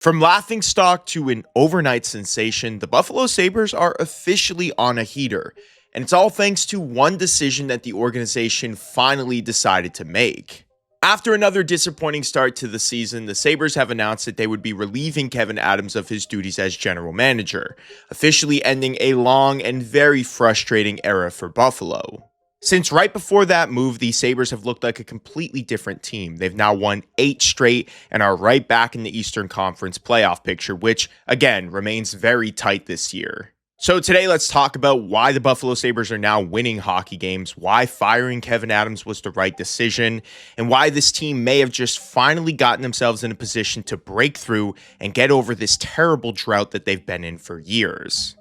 From laughingstock to an overnight sensation, the Buffalo Sabres are officially on a heater, and it's all thanks to one decision that the organization finally decided to make. After another disappointing start to the season, the Sabres have announced that they would be relieving Kevyn Adams of his duties as general manager, officially ending a long and very frustrating era for Buffalo. Since right before that move, the Sabres have looked like a completely different team. They've now won 8 straight and are right back in the Eastern Conference playoff picture, which, again, remains very tight this year. So today, let's talk about why the Buffalo Sabres are now winning hockey games, why firing Kevyn Adams was the right decision, and why this team may have just finally gotten themselves in a position to break through and get over this terrible drought that they've been in for years.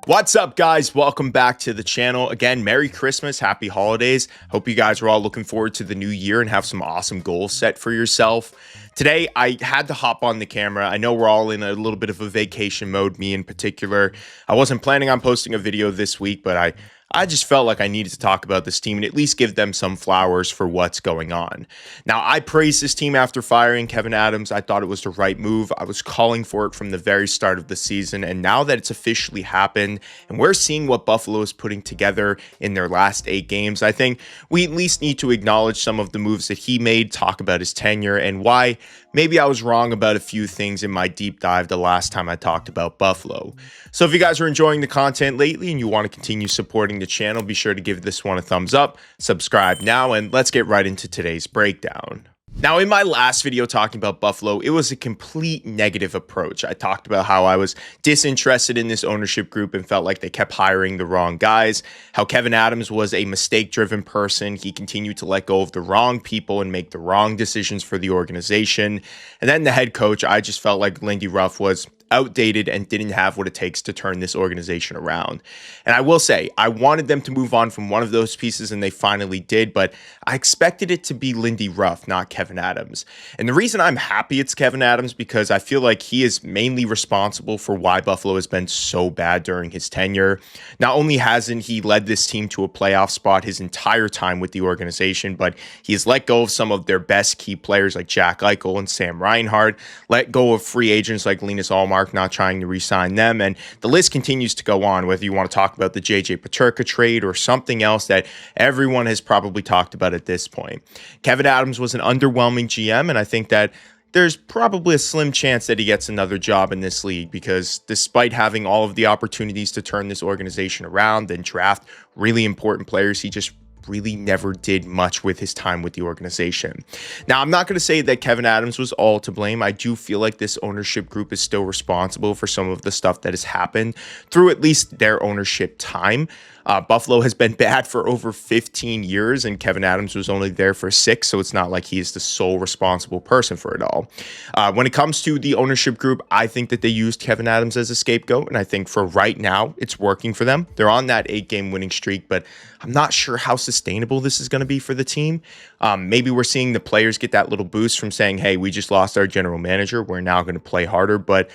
What's up, guys? Welcome back to the channel. Again, Merry Christmas, Happy Holidays. Hope you guys are all looking forward to the new year and have some awesome goals set for yourself. Today, I had to hop on the camera. I know we're all in a little bit of a vacation mode, me in particular. I wasn't planning on posting a video this week, but I just felt like I needed to talk about this team and at least give them some flowers for what's going on. Now, I praised this team after firing Kevyn Adams. I thought it was the right move. I was calling for it from the very start of the season, and now that it's officially happened and we're seeing what Buffalo is putting together in their last 8 games, I think we at least need to acknowledge some of the moves that he made, talk about his tenure, and why maybe I was wrong about a few things in my deep dive the last time I talked about Buffalo. So if you guys are enjoying the content lately and you want to continue supporting the channel, be sure to give this one a thumbs up, subscribe now, and let's get right into today's breakdown. Now, in my last video talking about Buffalo, it was a complete negative approach. I talked about how I was disinterested in this ownership group and felt like they kept hiring the wrong guys, how Kevyn Adams was a mistake-driven person. He continued to let go of the wrong people and make the wrong decisions for the organization. And then the head coach, I just felt like Lindy Ruff was outdated and didn't have what it takes to turn this organization around. And I will say, I wanted them to move on from one of those pieces, and they finally did, but I expected it to be Lindy Ruff, not Kevyn Adams. And the reason I'm happy it's Kevyn Adams, because I feel like he is mainly responsible for why Buffalo has been so bad during his tenure. Not only hasn't he led this team to a playoff spot his entire time with the organization, but he has let go of some of their best key players like Jack Eichel and Sam Reinhart, let go of free agents like Linus Ullmark, not trying to re-sign them, and the list continues to go on, whether you want to talk about the JJ Peterka trade or something else that everyone has probably talked about at this point. Kevyn Adams was an underwhelming GM, and I think that there's probably a slim chance that he gets another job in this league, because despite having all of the opportunities to turn this organization around and draft really important players, he just really never did much with his time with the organization. Now, I'm not going to say that Kevyn Adams was all to blame. I do feel like this ownership group is still responsible for some of the stuff that has happened through at least their ownership time. Buffalo has been bad for over 15 years, and Kevyn Adams was only there for 6, so it's not like he is the sole responsible person for it all. When it comes to the ownership group, I think that they used Kevyn Adams as a scapegoat, and I think for right now, it's working for them. They're on that 8-game winning streak, but I'm not sure how sustainable this is going to be for the team. Maybe we're seeing the players get that little boost from saying, hey, we just lost our general manager, we're now going to play harder, but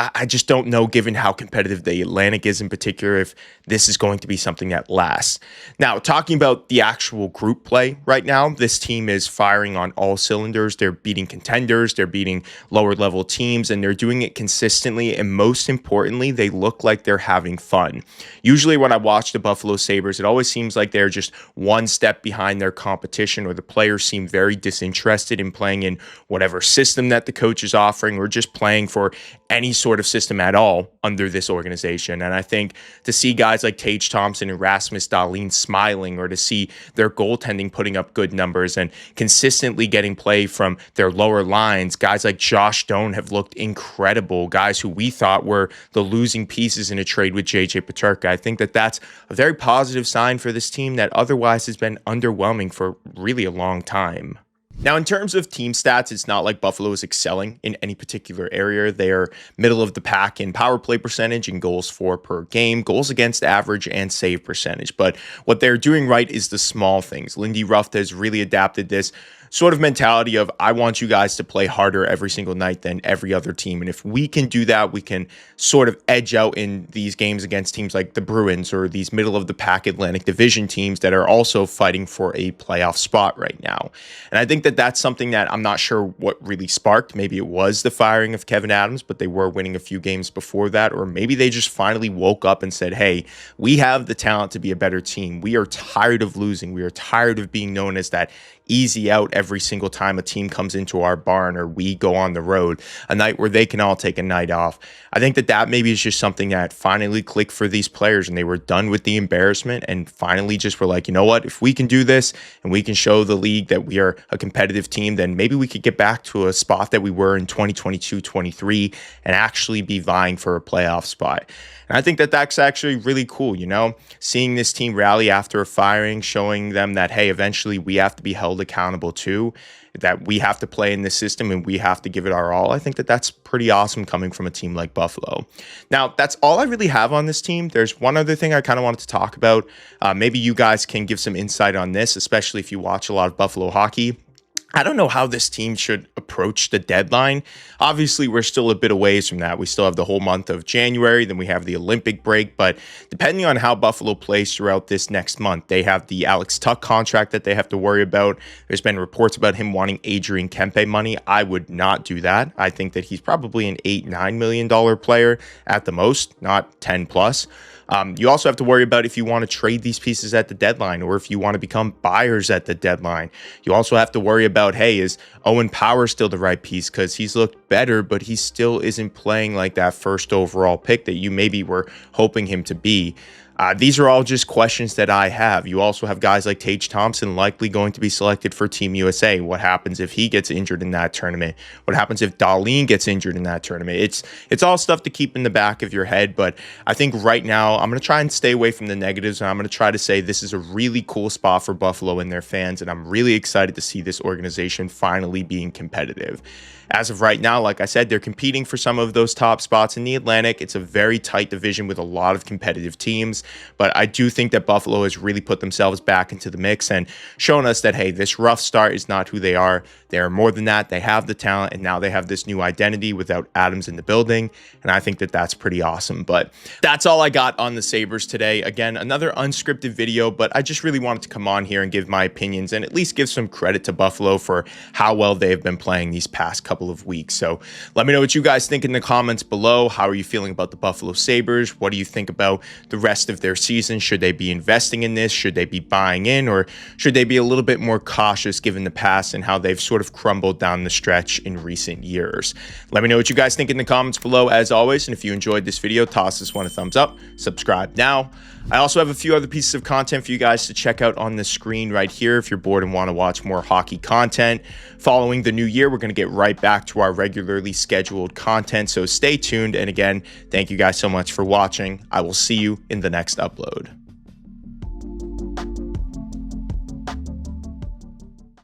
I just don't know, given how competitive the Atlantic is in particular, if this is going to be something that lasts. Now, talking about the actual group play right now, this team is firing on all cylinders. They're beating contenders, they're beating lower level teams, and they're doing it consistently. And most importantly, they look like they're having fun. Usually when I watch the Buffalo Sabres, it always seems like they're just one step behind their competition, or the players seem very disinterested in playing in whatever system that the coach is offering, or just playing for any sort of system at all under this organization. And I think to see guys like Tage Thompson and Rasmus Dahlin smiling, or to see their goaltending putting up good numbers and consistently getting play from their lower lines, guys like Josh Doan have looked incredible, guys who we thought were the losing pieces in a trade with JJ Peterka. I think that that's a very positive sign for this team that otherwise has been underwhelming for really a long time. Now, in terms of team stats, it's not like Buffalo is excelling in any particular area. They're middle of the pack in power play percentage and goals for per game, goals against average, and save percentage. But what they're doing right is the small things. Lindy Ruff has really adapted this sort of mentality of, I want you guys to play harder every single night than every other team. And if we can do that, we can sort of edge out in these games against teams like the Bruins or these middle of the pack Atlantic Division teams that are also fighting for a playoff spot right now. And I think that that's something that I'm not sure what really sparked. Maybe it was the firing of Kevyn Adams, but they were winning a few games before that. Or maybe they just finally woke up and said, hey, we have the talent to be a better team. We are tired of losing. We are tired of being known as that easy out every single time a team comes into our barn or we go on the road, a night where they can all take a night off. I think that maybe is just something that finally clicked for these players, and they were done with the embarrassment and finally just were like, you know what, if we can do this and we can show the league that we are a competitive team, then maybe we could get back to a spot that we were in 2022-23 and actually be vying for a playoff spot. And I think that that's actually really cool, seeing this team rally after a firing, showing them that, hey, eventually we have to be held accountable too, that we have to play in this system and we have to give it our all. I think that that's pretty awesome coming from a team like Buffalo. Now, that's all I really have on this team. There's one other thing I kind of wanted to talk about. Maybe you guys can give some insight on this, especially if you watch a lot of Buffalo hockey. I don't know how this team should approach the deadline. Obviously, we're still a bit away from that. We still have the whole month of January, then we have the Olympic break. But depending on how Buffalo plays throughout this next month, they have the Alex Tuch contract that they have to worry about. There's been reports about him wanting Adrian Kempe money. I would not do that. I think that he's probably an $8-9 million player at the most, not 10 plus. You also have to worry about if you want to trade these pieces at the deadline or if you want to become buyers at the deadline. You also have to worry about, hey, is Owen Power still the right piece? Because he's looked better, but he still isn't playing like that first overall pick that you maybe were hoping him to be. These are all just questions that I have. You also have guys like Tage Thompson likely going to be selected for Team USA. What happens if he gets injured in that tournament? What happens if Dahlin gets injured in that tournament? It's all stuff to keep in the back of your head, but I think right now I'm going to try and stay away from the negatives, and I'm going to try to say this is a really cool spot for Buffalo and their fans, and I'm really excited to see this organization finally being competitive. As of right now, like I said, they're competing for some of those top spots in the Atlantic. It's a very tight division with a lot of competitive teams, but I do think that Buffalo has really put themselves back into the mix and shown us that, hey, this rough start is not who they are. They are more than that. They have the talent, and now they have this new identity without Adams in the building, and I think that that's pretty awesome. But that's all I got on the Sabres today. Again, another unscripted video, but I just really wanted to come on here and give my opinions and at least give some credit to Buffalo for how well they've been playing these past couple of weeks. So let me know what you guys think in the comments below. How are you feeling about the Buffalo Sabres? What do you think about the rest of their season? Should they be investing in this? Should they be buying in? Or should they be a little bit more cautious given the past and how they've sort of crumbled down the stretch in recent years? Let me know what you guys think in the comments below as always. And if you enjoyed this video, toss this one a thumbs up, subscribe now. I also have a few other pieces of content for you guys to check out on the screen right here if you're bored and want to watch more hockey content. Following the new year, we're going to get right back to our regularly scheduled content, so stay tuned. And again, thank you guys so much for watching. I will see you in the next upload.